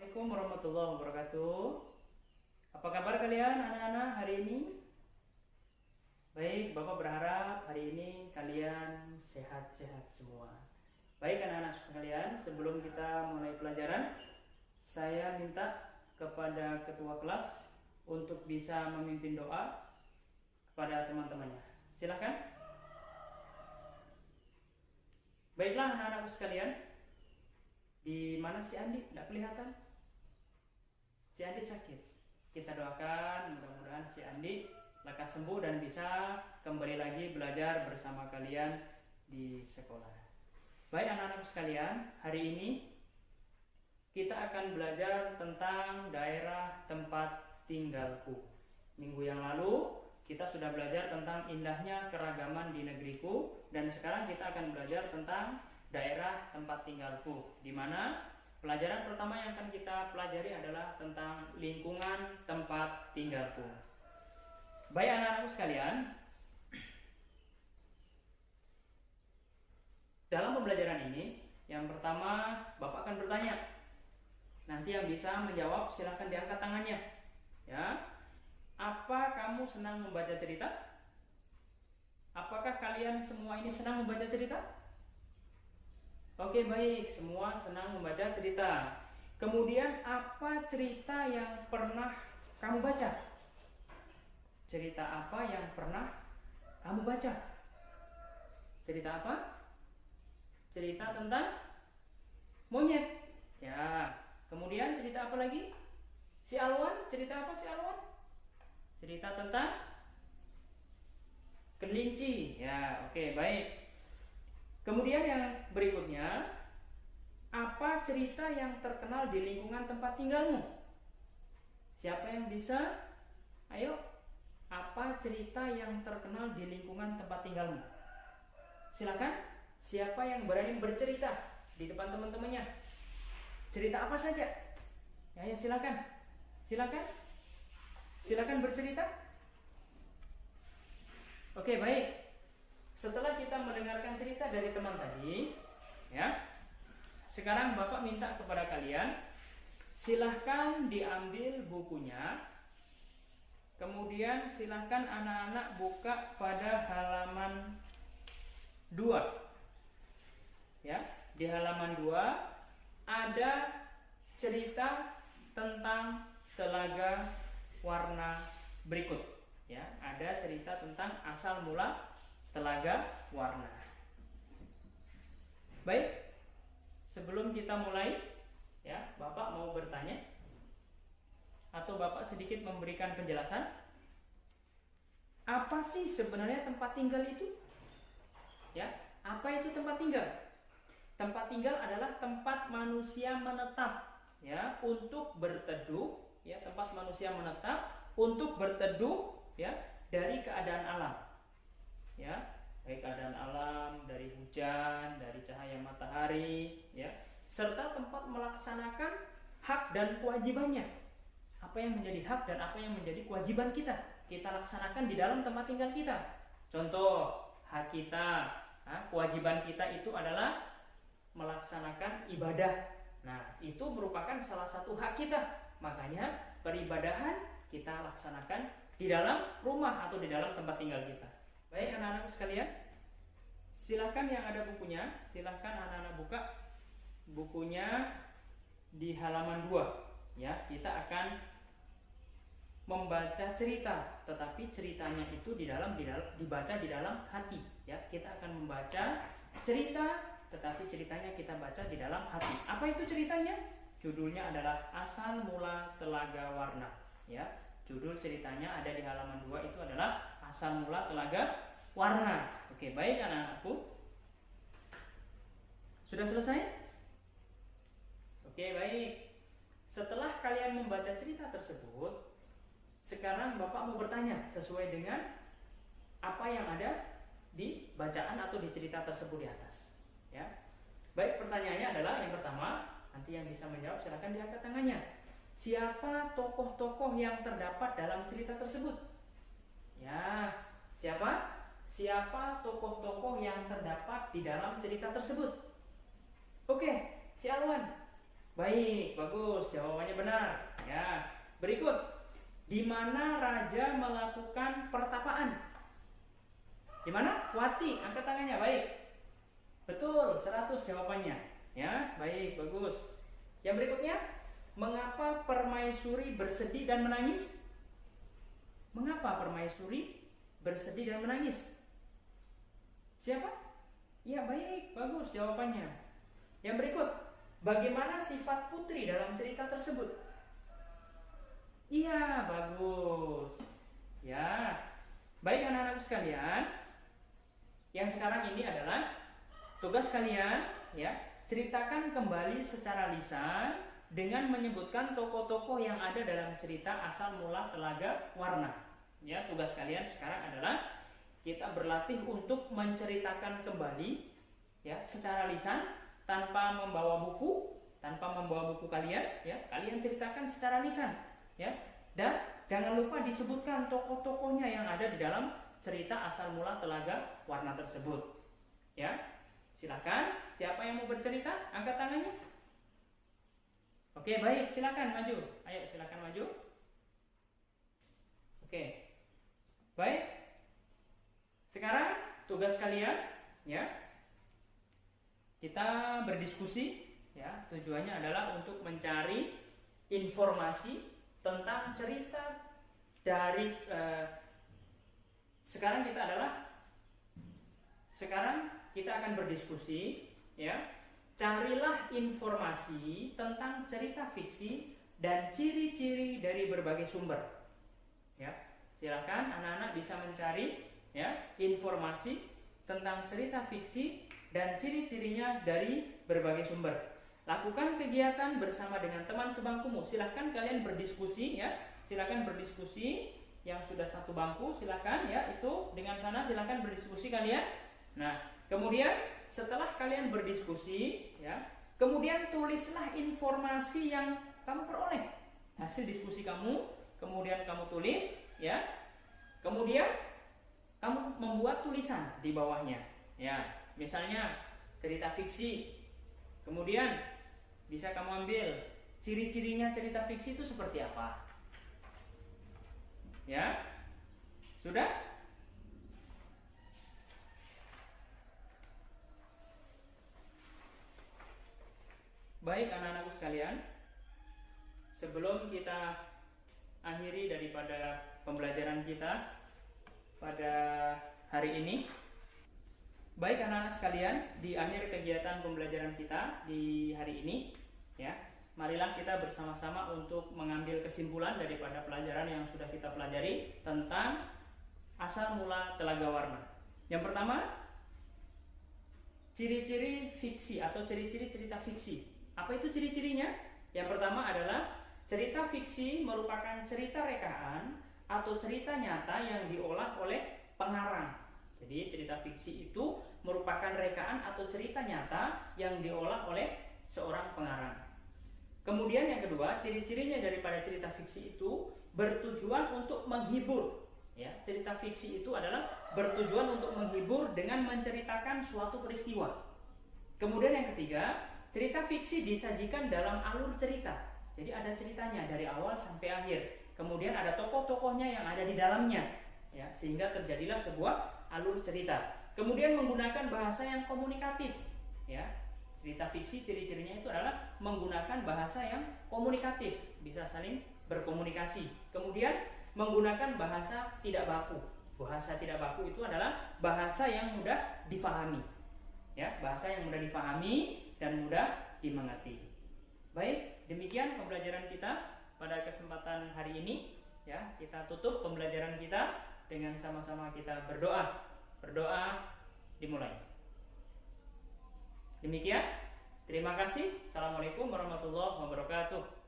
Assalamualaikum warahmatullahi wabarakatuh. Apa kabar kalian anak-anak hari ini? Baik, Bapak berharap hari ini kalian sehat-sehat semua. Baik anak-anak sekalian, sebelum kita mulai pelajaran, saya minta kepada ketua kelas untuk bisa memimpin doa kepada teman-temannya. Silakan. Baiklah anak-anakku sekalian. Di mana si Andi? Tidak kelihatan. Si Andi sakit. Kita doakan mudah-mudahan si Andi lekas sembuh dan bisa kembali lagi belajar bersama kalian di sekolah. Baik anak-anak sekalian, hari ini kita akan belajar tentang daerah tempat tinggalku. Minggu yang lalu kita sudah belajar tentang indahnya keragaman di negeriku, dan sekarang kita akan belajar tentang daerah tempat tinggalku, di mana pelajaran pertama yang akan kita pelajari adalah tentang lingkungan tempat tinggalku. Baik anak-anakku sekalian, dalam pembelajaran ini, yang pertama Bapak akan bertanya. Nanti yang bisa menjawab silahkan diangkat tangannya. Ya, apa kamu senang membaca cerita? Apakah kalian semua ini senang membaca cerita? Oke, baik, semua senang membaca cerita. Kemudian apa cerita yang pernah kamu baca? Cerita apa yang pernah kamu baca? Cerita apa? Cerita tentang monyet. Ya. Kemudian cerita apa lagi? Si Alwan, cerita apa si Alwan? Cerita tentang kelinci. Ya, oke, baik. Kemudian yang berikutnya, apa cerita yang terkenal di lingkungan tempat tinggalmu? Siapa yang bisa? Ayo, apa cerita yang terkenal di lingkungan tempat tinggalmu? Silakan, siapa yang berani bercerita di depan teman-temannya? Cerita apa saja? Ya, silakan. Silakan. Silakan bercerita. Oke, baik. Setelah kita mendengarkan cerita dari teman tadi, ya, sekarang Bapak minta kepada kalian, silahkan diambil bukunya, kemudian silahkan anak-anak buka pada halaman 2. Ya, di halaman 2 ada cerita tentang telaga warna berikut. Ya, ada cerita tentang asal mula telaga warna. Baik, sebelum kita mulai, ya, Bapak mau bertanya atau Bapak sedikit memberikan penjelasan. Apa sih sebenarnya tempat tinggal itu? Ya, apa itu tempat tinggal? Tempat tinggal adalah tempat manusia menetap, ya, untuk berteduh, ya, tempat manusia menetap untuk berteduh, ya, dari keadaan alam. Ya, baik keadaan alam, dari hujan, dari cahaya matahari, ya, serta tempat melaksanakan hak dan kewajibannya. Apa yang menjadi hak dan apa yang menjadi kewajiban kita laksanakan di dalam tempat tinggal kita. Contoh, hak kita, kewajiban kita itu adalah melaksanakan ibadah. Nah, itu merupakan salah satu hak kita. Makanya peribadahan kita laksanakan di dalam rumah atau di dalam tempat tinggal kita. Baik anak-anak sekalian, silakan yang ada bukunya, silakan anak-anak buka bukunya di halaman 2. Ya, kita akan membaca cerita, tetapi ceritanya itu dibaca di dalam hati. Ya, kita akan membaca cerita, tetapi ceritanya kita baca di dalam hati. Apa itu ceritanya? Judulnya adalah Asal Mula Telaga Warna. Ya, judul ceritanya ada di halaman 2, itu adalah Asal Mula Telaga Warna. Oke, baik anak-anakku. Sudah selesai? Oke, baik. Setelah kalian membaca cerita tersebut, sekarang Bapak mau bertanya sesuai dengan apa yang ada di bacaan atau di cerita tersebut di atas. Ya. Baik, pertanyaannya adalah yang pertama, nanti yang bisa menjawab silakan diangkat tangannya. Siapa tokoh-tokoh yang terdapat dalam cerita tersebut? Ya, siapa? Siapa tokoh-tokoh yang terdapat di dalam cerita tersebut? Oke, si Alwan, Baik, bagus, jawabannya benar. Ya, berikut, di mana raja melakukan pertapaan? Di mana? Wati, angkat tangannya. Baik, betul, 100 jawabannya. Ya, baik, bagus. Yang berikutnya, mengapa permaisuri bersedih dan menangis? Mengapa permaisuri bersedih dan menangis? Siapa? Ya, baik, bagus jawabannya. Yang berikut, bagaimana sifat putri dalam cerita tersebut? Iya, bagus. Ya, baik anak-anak sekalian. Yang sekarang ini adalah tugas kalian, ya, ceritakan kembali secara lisan dengan menyebutkan tokoh-tokoh yang ada dalam cerita asal mula Telaga Warna. Ya, tugas kalian sekarang adalah kita berlatih untuk menceritakan kembali, ya, secara lisan tanpa membawa buku, kalian, ya, kalian ceritakan secara lisan, ya, dan jangan lupa disebutkan tokoh-tokohnya yang ada di dalam cerita asal mula Telaga Warna tersebut, ya. Silakan, siapa yang mau bercerita, angkat tangannya. Oke, baik, silakan maju. Ayo, silakan maju. Oke, baik. Sekarang tugas kalian, ya, kita berdiskusi, ya. Tujuannya adalah untuk mencari informasi tentang cerita dari sekarang kita akan berdiskusi, ya. Carilah informasi tentang cerita fiksi dan ciri-ciri dari berbagai sumber. Ya, silakan anak-anak bisa mencari, ya, informasi tentang cerita fiksi dan ciri-cirinya dari berbagai sumber. Lakukan kegiatan bersama dengan teman sebangkumu. Silahkan kalian berdiskusi, ya. Silahkan berdiskusi. Yang sudah satu bangku, silahkan, ya, itu dengan sana silahkan berdiskusi kalian. Nah, kemudian setelah kalian berdiskusi, ya, kemudian tulislah informasi yang kamu peroleh hasil diskusi kamu. Kemudian kamu tulis, ya. Kemudian kamu membuat tulisan di bawahnya, ya. Misalnya cerita fiksi, kemudian bisa kamu ambil ciri-cirinya cerita fiksi itu seperti apa, ya. Sudah? Baik anak-anakku sekalian, sebelum kita akhiri daripada pembelajaran kita pada hari ini, baik anak-anak sekalian, di akhir kegiatan pembelajaran kita di hari ini, ya, marilah kita bersama-sama untuk mengambil kesimpulan daripada pelajaran yang sudah kita pelajari tentang asal mula Telaga Warna. Yang pertama, ciri-ciri fiksi atau ciri-ciri cerita fiksi. Apa itu ciri-cirinya? Yang pertama adalah cerita fiksi merupakan cerita rekaan atau cerita nyata yang diolah oleh pengarang. Jadi cerita fiksi itu merupakan rekaan atau cerita nyata yang diolah oleh seorang pengarang. Kemudian yang kedua, ciri-cirinya daripada cerita fiksi itu bertujuan untuk menghibur. Ya, cerita fiksi itu adalah bertujuan untuk menghibur dengan menceritakan suatu peristiwa. Kemudian yang ketiga, cerita fiksi disajikan dalam alur cerita. Jadi ada ceritanya dari awal sampai akhir. Kemudian ada tokoh-tokohnya yang ada di dalamnya, ya, sehingga terjadilah sebuah alur cerita. Kemudian menggunakan bahasa yang komunikatif, ya. Cerita fiksi ciri-cirinya itu adalah menggunakan bahasa yang komunikatif, bisa saling berkomunikasi. Kemudian menggunakan bahasa tidak baku. Bahasa tidak baku itu adalah bahasa yang mudah difahami, ya, bahasa yang mudah difahami dan mudah dimengerti. Baik, demikian pembelajaran kita pada kesempatan hari ini, ya. Kita tutup pembelajaran kita dengan sama-sama kita berdoa. Berdoa dimulai. Demikian, terima kasih. Assalamualaikum warahmatullahi wabarakatuh.